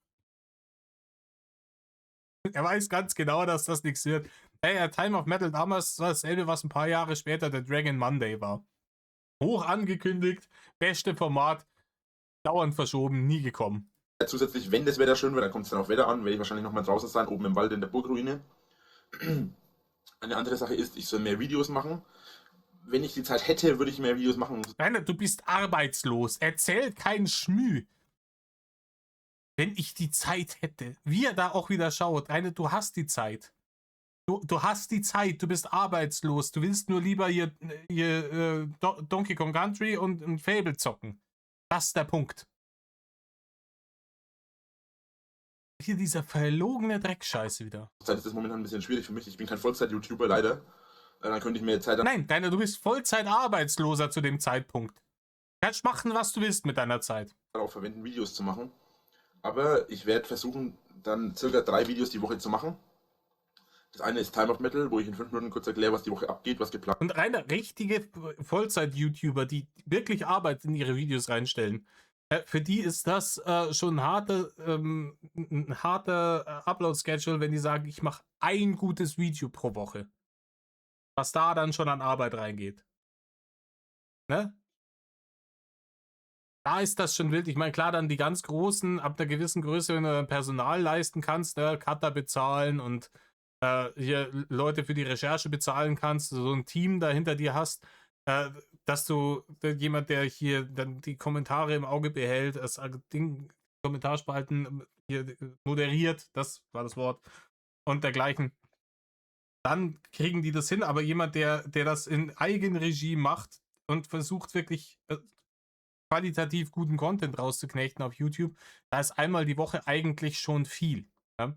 Er weiß ganz genau, dass das nichts wird. Hey, Time of Metal damals war dasselbe, was ein paar Jahre später der Dragon Monday war. Hoch angekündigt, beste Format, dauernd verschoben, nie gekommen. zusätzlich, wenn das Wetter schön wird, dann kommt es dann auf Wetter an, werde ich wahrscheinlich nochmal draußen sein, oben im Wald in der Burgruine. Eine andere Sache ist, ich soll mehr Videos machen. Wenn ich die Zeit hätte, würde ich mehr Videos machen. Rainer, du bist arbeitslos. Erzähl keinen Schmü. Wenn ich die Zeit hätte. Wie er da auch wieder schaut. Rainer, du hast die Zeit. Du hast die Zeit. Du bist arbeitslos. Du willst nur lieber hier Donkey Kong Country und ein Fable zocken. Das ist der Punkt. Hier dieser verlogene Dreckscheiße wieder. Zeit ist das momentan ein bisschen schwierig für mich. Ich bin kein Vollzeit-YouTuber, leider. Dann könnte ich mir Zeit Nein, Rainer, du bist Vollzeit-Arbeitsloser zu dem Zeitpunkt. Kannst machen, was du willst mit deiner Zeit. darauf verwenden, Videos zu machen. Aber ich werde versuchen, dann circa 3 Videos die Woche zu machen. Das eine ist Time of Metal, wo ich in 5 Minuten kurz erkläre, was die Woche abgeht, was geplant Und reine richtige Vollzeit-YouTuber, die wirklich Arbeit in ihre Videos reinstellen, für die ist das schon ein harter Upload-Schedule, wenn die sagen, ich mache ein gutes Video pro Woche. Was da dann schon an Arbeit reingeht. Ne? Da ist das schon wild. Ich meine, klar, dann die ganz Großen, ab einer gewissen Größe, wenn du dann Personal leisten kannst, ne, Cutter bezahlen und hier Leute für die Recherche bezahlen kannst, so ein Team da hinter dir hast, dass du jemand, der hier dann die Kommentare im Auge behält, das Ding, Kommentarspalten hier moderiert, das war das Wort, und dergleichen, dann kriegen die das hin, aber jemand, der das in Eigenregie macht und versucht wirklich qualitativ guten Content rauszuknechten auf YouTube, da ist einmal die Woche eigentlich schon viel. Ja?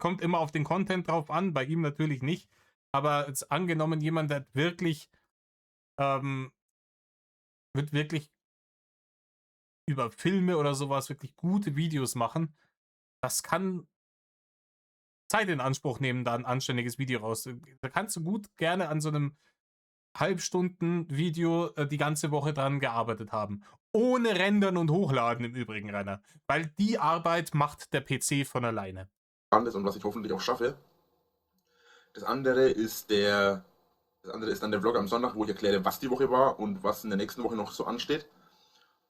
Kommt immer auf den Content drauf an, bei ihm natürlich nicht. Aber jetzt angenommen, jemand, der wirklich wird wirklich über Filme oder sowas wirklich gute Videos machen, das kann Zeit in Anspruch nehmen, da ein anständiges Video raus. Da kannst du gut gerne an so einem Halbstunden-Video die ganze Woche dran gearbeitet haben. Ohne Rendern und Hochladen im Übrigen, Rainer. Weil die Arbeit macht der PC von alleine. ist und was ich hoffentlich auch schaffe. Das andere ist dann der Vlog am Sonntag, wo ich erkläre, was die Woche war und was in der nächsten Woche noch so ansteht.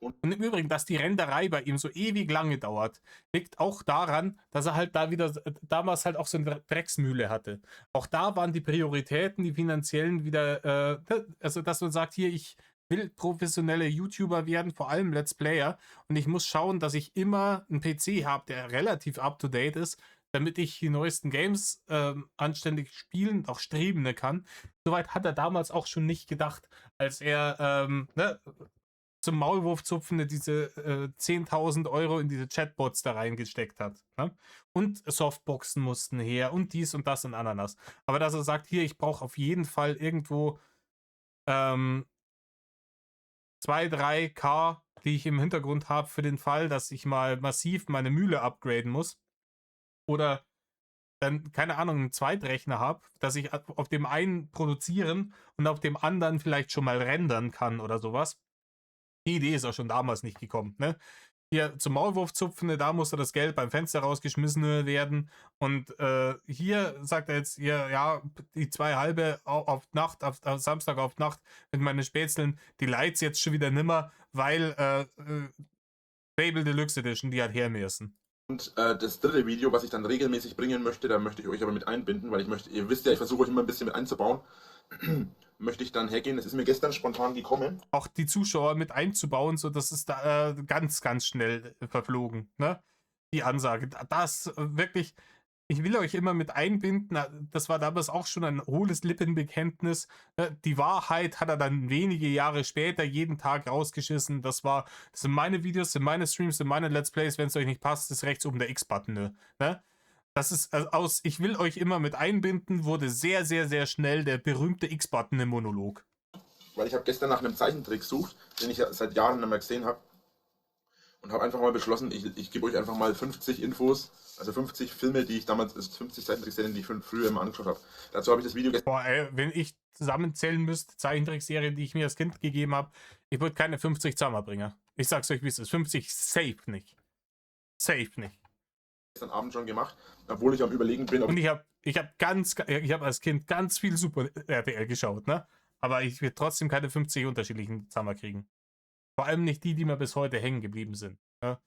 Und im Übrigen, dass die Renderei bei ihm so ewig lange dauert, liegt auch daran, dass er halt da wieder damals halt auch so eine Drecksmühle hatte. Auch da waren die Prioritäten, die finanziellen wieder, also dass man sagt, hier, ich will professionelle YouTuber werden, vor allem Let's Player, und ich muss schauen, dass ich immer einen PC habe, der relativ up-to-date ist, damit ich die neuesten Games anständig spielen, auch streamen kann. Soweit hat er damals auch schon nicht gedacht, als er zum Maulwurfzupfen diese 10.000 Euro in diese Chatbots da reingesteckt hat. Ne? Und Softboxen mussten her und dies und das und Ananas. Aber dass er sagt, hier, ich brauche auf jeden Fall irgendwo 2, 3K, die ich im Hintergrund habe für den Fall, dass ich mal massiv meine Mühle upgraden muss. Oder dann, keine Ahnung, einen Zweitrechner habe, dass ich auf dem einen produzieren und auf dem anderen vielleicht schon mal rendern kann oder sowas. Die Idee ist auch schon damals nicht gekommen. Ne? Hier zum Maulwurfzupfen, da musste das Geld beim Fenster rausgeschmissen werden. Und hier sagt er jetzt, hier, ja, die 2 halbe auf Nacht, auf Samstag auf Nacht mit meinen Spätzeln, die Lights jetzt schon wieder nimmer, weil Fable Deluxe Edition, die hat her müssen. Und das dritte Video, was ich dann regelmäßig bringen möchte, da möchte ich euch aber mit einbinden, weil ihr wisst ja, ich versuche euch immer ein bisschen mit einzubauen. Möchte ich dann hergehen. Das ist mir gestern spontan gekommen. Auch die Zuschauer mit einzubauen, so dass es da ganz, ganz schnell verflogen. Ne? Die Ansage. Das wirklich, ich will euch immer mit einbinden. Das war damals auch schon ein hohles Lippenbekenntnis. Die Wahrheit hat er dann wenige Jahre später jeden Tag rausgeschissen. Das sind meine Videos, sind meine Streams, sind meine Let's Plays. Wenn es euch nicht passt, ist rechts oben der X-Button. Ne? Das ist aus ich will euch immer mit einbinden, wurde sehr, sehr, sehr schnell der berühmte X-Button im Monolog. Weil ich habe gestern nach einem Zeichentrick gesucht, den ich ja seit Jahren nicht mehr gesehen habe. und habe einfach mal beschlossen, ich gebe euch einfach mal 50 Infos, also 50 Filme, die ich damals, 50 Zeichentrickserien, die ich früher immer angeschaut habe. Dazu habe ich das Video gestern. Boah, ey, wenn ich zusammenzählen müsste, Zeichentrickserien, die ich mir als Kind gegeben habe, ich würde keine 50 zusammenbringen. Ich sag's euch, wie es ist. 50 safe nicht. Safe nicht. Gestern Abend schon gemacht, obwohl ich am Überlegen bin, ob Und ich hab als Kind ganz viel Super RTL geschaut, ne? Aber ich will trotzdem keine 50 unterschiedlichen zusammenkriegen. Vor allem nicht die, die mir bis heute hängen geblieben sind. Ne?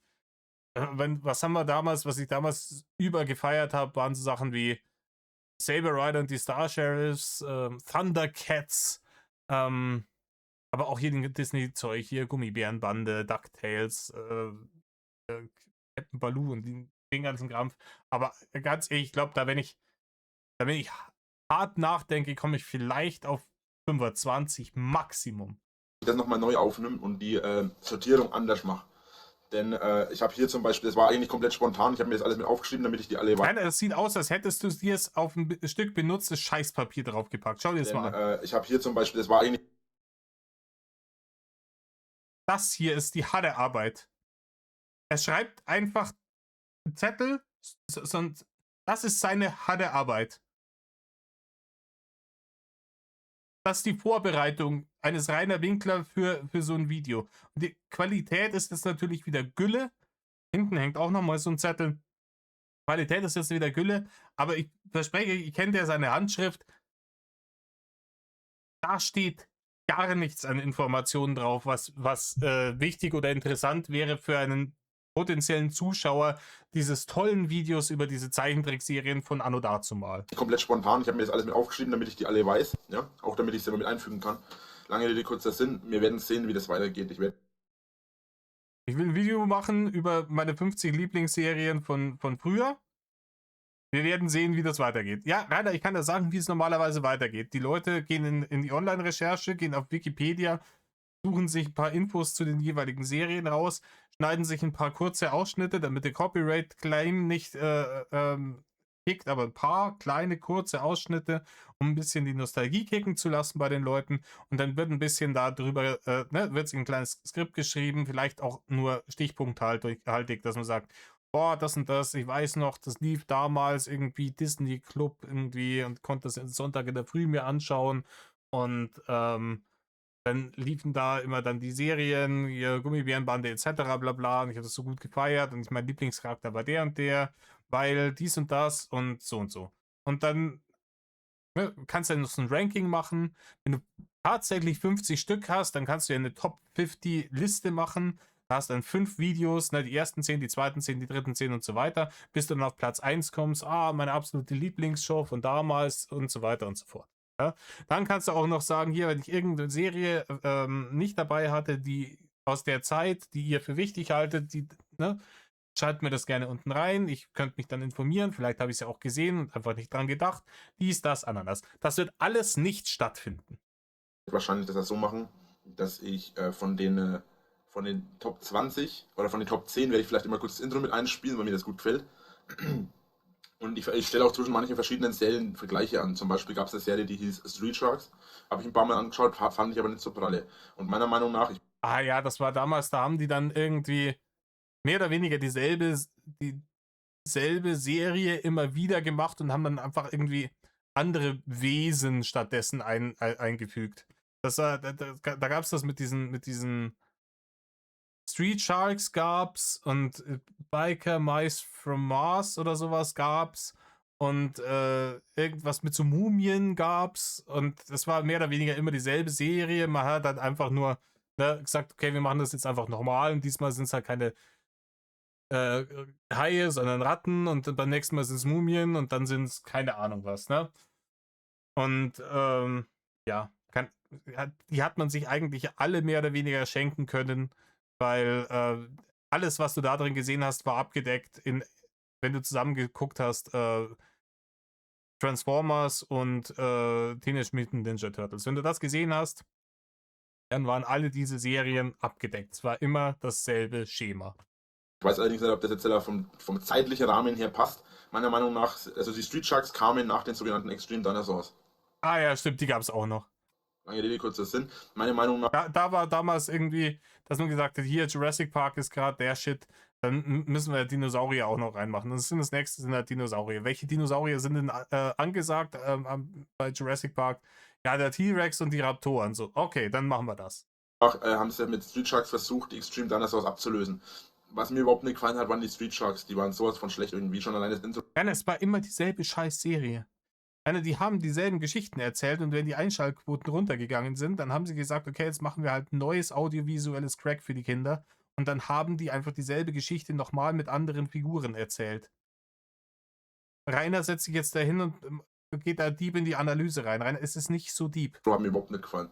Was ich damals übergefeiert habe, waren so Sachen wie Saber Rider und die Star Sheriffs, Thundercats, aber auch hier den Disney-Zeug, hier Gummibärenbande, DuckTales, Captain Baloo und den ganzen Krampf. Aber ganz ehrlich, ich glaube, wenn ich hart nachdenke, komme ich vielleicht auf 25 Maximum. ich das nochmal neu aufnehme und die Sortierung anders mache. Denn ich habe hier zum Beispiel, das war eigentlich komplett spontan, ich habe mir das alles mit aufgeschrieben, damit ich die alle Nein, es sieht aus, als hättest du dir es auf ein Stück benutztes Scheißpapier draufgepackt. Schau dir das mal an. Ich habe hier zum Beispiel, das war eigentlich. Das hier ist die harte Arbeit. Er schreibt einfach einen Zettel, das ist seine harte Arbeit. Das ist die Vorbereitung eines Rainer Winkler für so ein Video. Und die Qualität ist jetzt natürlich wieder Gülle. Hinten hängt auch nochmal so ein Zettel. Qualität ist jetzt wieder Gülle, aber ich verspreche, ihr kennt ja seine Handschrift. Da steht gar nichts an Informationen drauf, was wichtig oder interessant wäre für einen potenziellen Zuschauer dieses tollen Videos über diese Zeichentrickserien von Anno dazumal. Komplett spontan, ich habe mir das alles mit aufgeschrieben, damit ich die alle weiß, ja, auch damit ich es immer mit einfügen kann. Lange Rede, kurzer Sinn, wir werden sehen, wie das weitergeht. Ich will ein Video machen über meine 50 Lieblingsserien von früher. Wir werden sehen, wie das weitergeht. Ja, Rainer, ich kann dir sagen, wie es normalerweise weitergeht. Die Leute gehen in die Online-Recherche, gehen auf Wikipedia, suchen sich ein paar Infos zu den jeweiligen Serien raus, schneiden sich ein paar kurze Ausschnitte, damit der Copyright-Claim nicht kickt, aber ein paar kleine, kurze Ausschnitte, um ein bisschen die Nostalgie kicken zu lassen bei den Leuten. Und dann wird ein bisschen darüber, wird ein kleines Skript geschrieben, vielleicht auch nur stichpunkthaltig, dass man sagt, boah, das und das, ich weiß noch, das lief damals irgendwie Disney Club irgendwie und konnte das Sonntag in der Früh mir anschauen. Und dann liefen da immer dann die Serien, hier Gummibärenbande etc. bla bla. Und ich habe das so gut gefeiert und mein Lieblingscharakter war der und der, weil dies und das und so und so. Und dann kannst du ja noch so ein Ranking machen. Wenn du tatsächlich 50 Stück hast, dann kannst du ja eine Top 50 Liste machen. Da hast dann 5 Videos, ne, die ersten 10, die zweiten 10, die dritten 10 und so weiter, bis du dann auf Platz 1 kommst, meine absolute Lieblingsshow von damals und so weiter und so fort. Ja? Dann kannst du auch noch sagen, hier, wenn ich irgendeine Serie nicht dabei hatte, die aus der Zeit, die ihr für wichtig haltet, schreibt mir das gerne unten rein. Ich könnte mich dann informieren. Vielleicht habe ich es ja auch gesehen und einfach nicht dran gedacht. Dies, das, Ananas. Das wird alles nicht stattfinden. wahrscheinlich das so machen, dass ich von den Top 20 oder von den Top 10 werde ich vielleicht immer kurz das Intro mit einspielen, weil mir das gut gefällt. Und ich stelle auch zwischen manchen verschiedenen Serien Vergleiche an. Zum Beispiel gab es eine Serie, die hieß Street Sharks. Habe ich ein paar Mal angeschaut, fand ich aber nicht so pralle. Und meiner Meinung nach, Ja, das war damals, da haben die dann irgendwie mehr oder weniger dieselbe Serie immer wieder gemacht und haben dann einfach irgendwie andere Wesen stattdessen eingefügt. Da gab es das mit diesen Street Sharks gab's und Biker Mice from Mars oder sowas gab's und irgendwas mit so Mumien gab's und das war mehr oder weniger immer dieselbe Serie. Man hat dann einfach nur gesagt, okay, wir machen das jetzt einfach normal und diesmal sind es halt keine Haie, sondern Ratten und beim nächsten Mal sind es Mumien und dann sind es keine Ahnung was, ne? Und ja, die hat man sich eigentlich alle mehr oder weniger schenken können, weil alles, was du da drin gesehen hast, war abgedeckt wenn du zusammen geguckt hast, Transformers und Teenage Mutant Ninja Turtles. Wenn du das gesehen hast, dann waren alle diese Serien abgedeckt. Es war immer dasselbe Schema. ich weiß allerdings nicht, ob das jetzt vom zeitlichen Rahmen her passt. Meiner Meinung nach, also die Street Sharks kamen nach den sogenannten Extreme Dinosaurs. Ja, stimmt, die gab es auch noch. Lange Rede, kurzer Sinn. Meine Meinung nach. Da war damals irgendwie, dass man gesagt hat, hier Jurassic Park ist gerade der Shit, dann müssen wir Dinosaurier auch noch reinmachen. Das nächste sind halt Dinosaurier. Welche Dinosaurier sind denn angesagt bei Jurassic Park? Ja, der T-Rex und die Raptoren. So, okay, dann machen wir das. Haben sie mit Street Sharks versucht, die Extreme Dinosaurs abzulösen. Was mir überhaupt nicht gefallen hat, waren die Street Sharks. Die waren sowas von schlecht irgendwie, schon alleine das Intro. Ja, es war immer dieselbe Scheiß-Serie. Die haben dieselben Geschichten erzählt und wenn die Einschaltquoten runtergegangen sind, dann haben sie gesagt, okay, jetzt machen wir halt ein neues audiovisuelles Crack für die Kinder und dann haben die einfach dieselbe Geschichte nochmal mit anderen Figuren erzählt. Rainer setzt sich jetzt dahin und geht da deep in die Analyse rein. Rainer, es ist nicht so deep. Hat mir überhaupt nicht gefallen.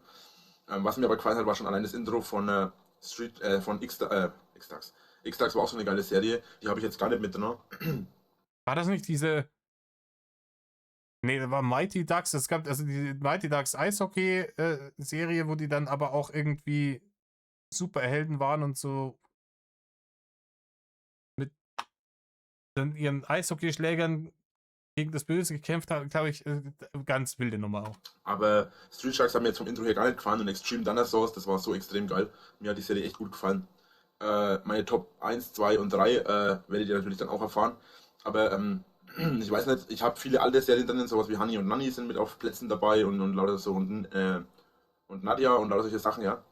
Was mir aber gefallen hat, war schon allein das Intro von von X-Dax. X-Dax war auch so eine geile Serie, die habe ich jetzt gar nicht mit drin. War das nicht diese... Nee, das war Mighty Ducks. Es gab also die Mighty Ducks Eishockey-Serie, wo die dann aber auch irgendwie Superhelden waren und so mit dann ihren Eishockeyschlägern gegen das Böse gekämpft haben, glaube ich, ganz wilde Nummer auch. Aber Street Sharks haben mir jetzt vom Intro her gar nicht gefallen und Extreme Dinosaurs, das war so extrem geil. Mir hat die Serie echt gut gefallen. Meine Top 1, 2 und 3 werdet ihr natürlich dann auch erfahren. Aber ich weiß nicht, ich habe viele alte Serien drin, sowas wie Honey und Nanny sind mit auf Plätzen dabei und lauter so und Nadja und lauter solche Sachen, ja.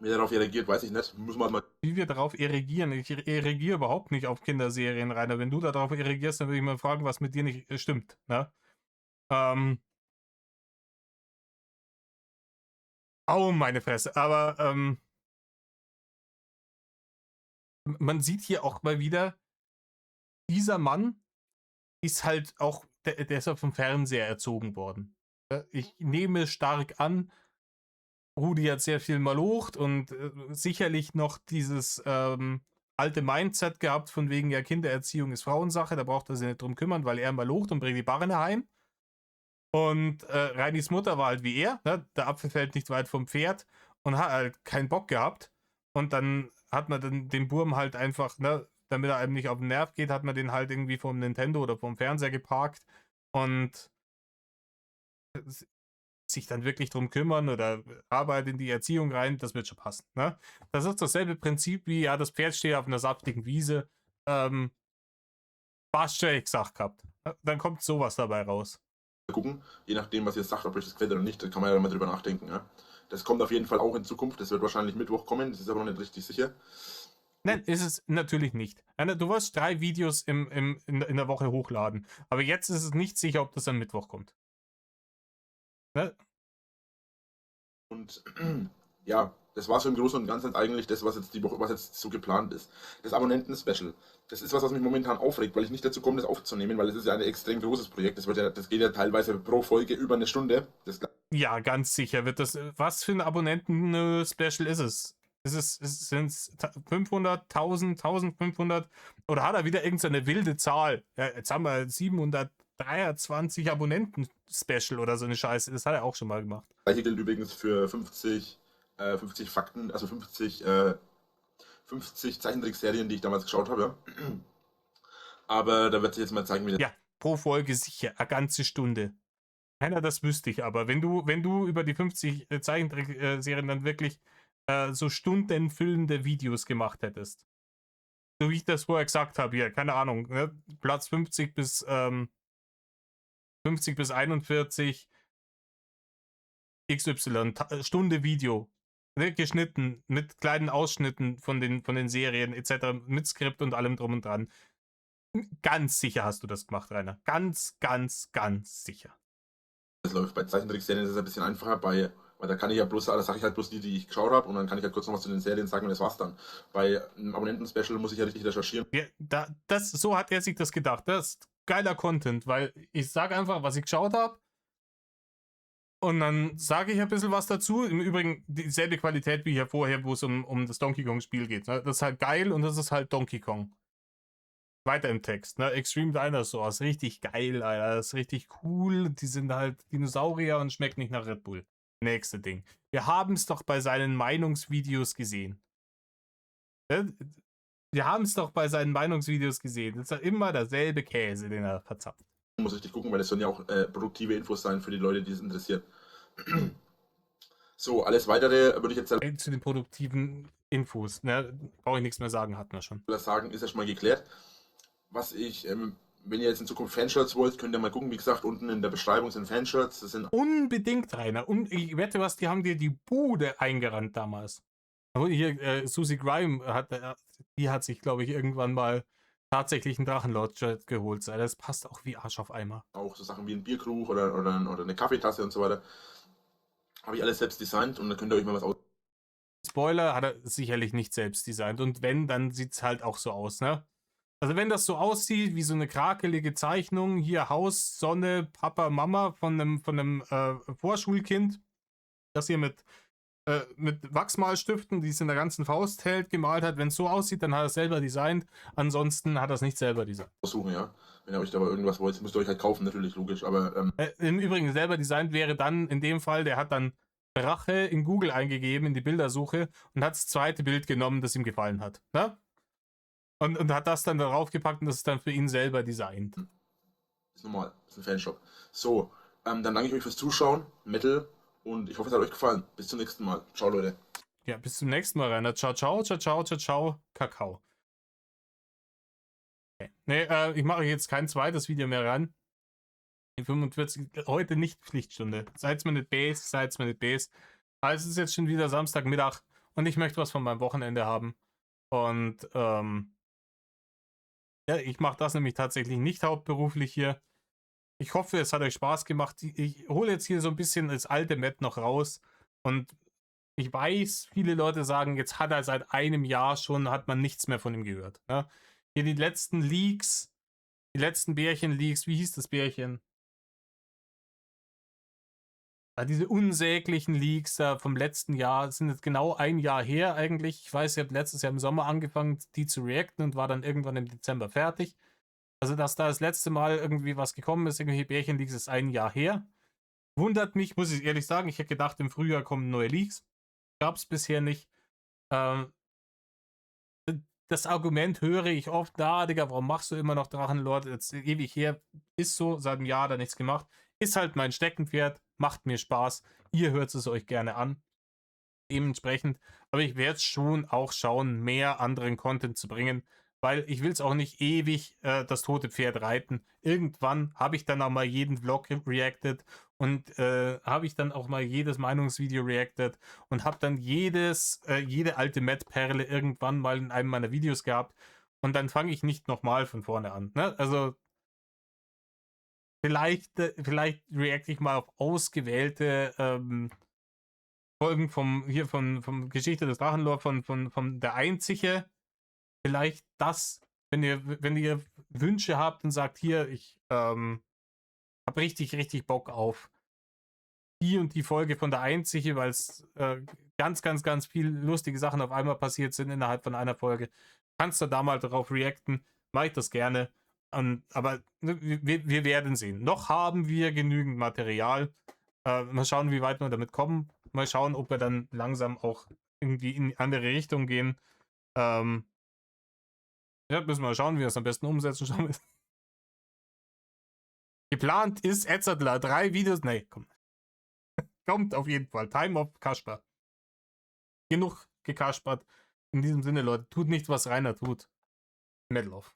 Wie darauf reagiert, weiß ich nicht. Muss man mal. Wie wir darauf reagieren. Ich reagiere überhaupt nicht auf Kinderserien, Rainer. Wenn du darauf reagierst, dann würde ich mal fragen, was mit dir nicht stimmt. Ne? Oh, meine Fresse. Aber man sieht hier auch mal wieder, dieser Mann ist halt auch, der ist ja vom Fernseher erzogen worden. Ich nehme stark an, Rudi hat sehr viel malocht und sicherlich noch dieses alte Mindset gehabt, von wegen, ja, Kindererziehung ist Frauensache, da braucht er sich nicht drum kümmern, weil er malocht und bringt die Barren heim. Und Reinis Mutter war halt wie er, ne? Der Apfel fällt nicht weit vom Pferd und hat halt keinen Bock gehabt. Und dann hat man dann den Burm halt einfach, ne, damit er einem nicht auf den Nerv geht, hat man den halt irgendwie vom Nintendo oder vom Fernseher geparkt und sich dann wirklich drum kümmern oder Arbeit in die Erziehung rein, das wird schon passen. Ne? Das ist dasselbe Prinzip wie, ja, das Pferd steht auf einer saftigen Wiese. Fast schon gesagt gehabt. Dann kommt sowas dabei raus. Gucken, je nachdem, was ihr sagt, ob euch das gefällt oder nicht, da kann man ja mal drüber nachdenken. Ja? Das kommt auf jeden Fall auch in Zukunft, das wird wahrscheinlich Mittwoch kommen, das ist aber noch nicht richtig sicher. Nein, ist es natürlich nicht. Du wirst 3 Videos in der Woche hochladen, aber jetzt ist es nicht sicher, ob das am Mittwoch kommt. Ne? Und ja, das war so im Großen und Ganzen eigentlich das, was jetzt die Woche, was jetzt so geplant ist. Das Abonnenten-Special. Das ist was mich momentan aufregt, weil ich nicht dazu komme, das aufzunehmen, weil es ist ja ein extrem großes Projekt. Das geht ja teilweise pro Folge über eine Stunde. Ja, ganz sicher wird das. Was für ein Abonnenten-Special ist es? Sind es 500, 1000, 1500? Oder hat er wieder irgendeine wilde Zahl? Ja, jetzt haben wir 723 Abonnenten-Special oder so eine Scheiße. Das hat er auch schon mal gemacht. Das gleiche gilt übrigens für 50 Fakten, also 50 Zeichentrickserien, die ich damals geschaut habe. Aber da wird sich jetzt mal zeigen, wie das. Ja, pro Folge sicher, eine ganze Stunde. Keiner, das wüsste ich aber. Wenn du über die 50 Zeichentrickserien dann wirklich so stundenfüllende Videos gemacht hättest. So wie ich das vorher gesagt habe, hier, keine Ahnung, ne? Platz 50 bis 41 XY, Stunde Video. Ne? Geschnitten, mit kleinen Ausschnitten von den Serien etc., mit Skript und allem drum und dran. Ganz sicher hast du das gemacht, Rainer. Ganz, ganz, ganz sicher. Das läuft. Bei Zeichentrickserien ist es ein bisschen einfacher, weil da kann ich ja bloß, da sage ich halt bloß die ich geschaut habe und dann kann ich halt kurz noch was zu den Serien sagen und das war's dann. Bei einem Abonnenten-Special muss ich ja richtig recherchieren. Ja, so hat er sich das gedacht. Das ist geiler Content, weil ich sage einfach, was ich geschaut habe und dann sage ich ein bisschen was dazu. Im Übrigen dieselbe Qualität wie hier vorher, wo es um das Donkey Kong-Spiel geht. Ne? Das ist halt geil und das ist halt Donkey Kong. Weiter im Text, ne? Extreme Dinosaurs, richtig geil, Alter. Das ist richtig cool. Die sind halt Dinosaurier und schmecken nicht nach Red Bull. Nächste Ding. Wir haben es doch bei seinen Meinungsvideos gesehen. Wir haben es doch bei seinen Meinungsvideos gesehen. Das ist ja immer derselbe Käse, den er verzapft. Muss richtig gucken, weil das sollen ja auch produktive Infos sein für die Leute, die es interessiert. So, alles weitere würde ich jetzt Zu den produktiven Infos, ne? Brauche ich nichts mehr sagen, hatten wir schon. sagen, ist ja schon mal geklärt. Was ich, wenn ihr jetzt in Zukunft Fanshirts wollt, könnt ihr mal gucken. Wie gesagt, unten in der Beschreibung sind Fanshirts. Das sind Unbedingt, Rainer. Und ich wette was, die haben dir die Bude eingerannt damals. Aber hier, Susie Grime die hat sich, glaube ich, irgendwann mal tatsächlich ein Drachenlord-Shirt geholt. Das passt auch wie Arsch auf Eimer. auch so Sachen wie ein Bierkrug oder eine Kaffeetasse und so weiter. Habe ich alles selbst designt und da könnt ihr euch mal was aus. Spoiler, hat er sicherlich nicht selbst designt. Und wenn, dann sieht es halt auch so aus, ne? Also wenn das so aussieht wie so eine krakelige Zeichnung, hier Haus, Sonne, Papa, Mama von einem Vorschulkind, das hier mit Wachsmalstiften, die es in der ganzen Faust hält, gemalt hat. Wenn es so aussieht, dann hat er es selber designt. Ansonsten hat er es nicht selber designt. Aussuchen, ja. Wenn ihr euch da mal irgendwas wollt, müsst ihr euch halt kaufen, natürlich, logisch. Aber Im Übrigen selber designt wäre dann in dem Fall, der hat dann Drache in Google eingegeben, in die Bildersuche und hat das zweite Bild genommen, das ihm gefallen hat. Ne? Und hat das dann darauf gepackt und das ist dann für ihn selber designt. ist normal, ist ein Fanshop. So, dann danke ich euch fürs Zuschauen, Metal, und ich hoffe, es hat euch gefallen. Bis zum nächsten Mal. Ciao, Leute. Ja, bis zum nächsten Mal, Rainer. Ciao, ciao, ciao, ciao, ciao, ciao, Kakao. Okay. Nee, ich mache jetzt kein zweites Video mehr ran. In 45, heute nicht Pflichtstunde. Seid's mir nicht base, seid's mir nicht base. Aber es ist jetzt schon wieder Samstagmittag und ich möchte was von meinem Wochenende haben. Und ja, ich mache das nämlich tatsächlich nicht hauptberuflich hier. Ich hoffe, es hat euch Spaß gemacht. Ich hole jetzt hier so ein bisschen das alte Matt noch raus. Und ich weiß, viele Leute sagen, jetzt hat er seit einem Jahr schon, hat man nichts mehr von ihm gehört. Ne? Hier die letzten Leaks, die letzten Bärchen-Leaks, wie hieß das Bärchen? Ja, diese unsäglichen Leaks da vom letzten Jahr sind jetzt genau ein Jahr her eigentlich. Ich weiß, ich habe letztes Jahr im Sommer angefangen, die zu reacten und war dann irgendwann im Dezember fertig. Also, dass da das letzte Mal irgendwie was gekommen ist, irgendwelche Bärchen-Leaks, ist ein Jahr her. Wundert mich, muss ich ehrlich sagen. Ich hätte gedacht, im Frühjahr kommen neue Leaks. Gab es bisher nicht. Ähm, Das Argument höre ich oft, Digga, warum machst du immer noch Drachenlord? Jetzt ewig her, ist so, seit einem Jahr da nichts gemacht. Ist halt mein Steckenpferd, macht mir Spaß. Ihr hört es euch gerne an. Dementsprechend, aber ich werde schon auch schauen, mehr anderen Content zu bringen, weil ich will es auch nicht ewig das tote Pferd reiten. Irgendwann habe ich dann auch mal jeden Vlog reacted und habe ich dann auch mal jedes Meinungsvideo reacted und habe dann jede alte Matt-Perle irgendwann mal in einem meiner Videos gehabt und dann fange ich nicht nochmal von vorne an. Ne? Also vielleicht reacte ich mal auf ausgewählte Folgen vom Geschichte des Drachenlord von der Einzige. Vielleicht das, wenn ihr Wünsche habt und sagt, hier, ich habe richtig, richtig Bock auf die und die Folge von der Einzige, weil es ganz, ganz, ganz viel lustige Sachen auf einmal passiert sind innerhalb von einer Folge. Kannst du da mal darauf reacten? Mache ich das gerne. Aber wir werden sehen. Noch haben wir genügend Material. Mal schauen, wie weit wir damit kommen. Mal schauen, ob wir dann langsam auch irgendwie in die andere Richtung gehen. Ja, müssen wir mal schauen, wie wir es am besten umsetzen. Geplant ist Etzadler 3 Videos. Nee, komm. Kommt auf jeden Fall. Time of Kasper. Genug gekaspert. In diesem Sinne, Leute, tut nichts, was Rainer tut. Metal off.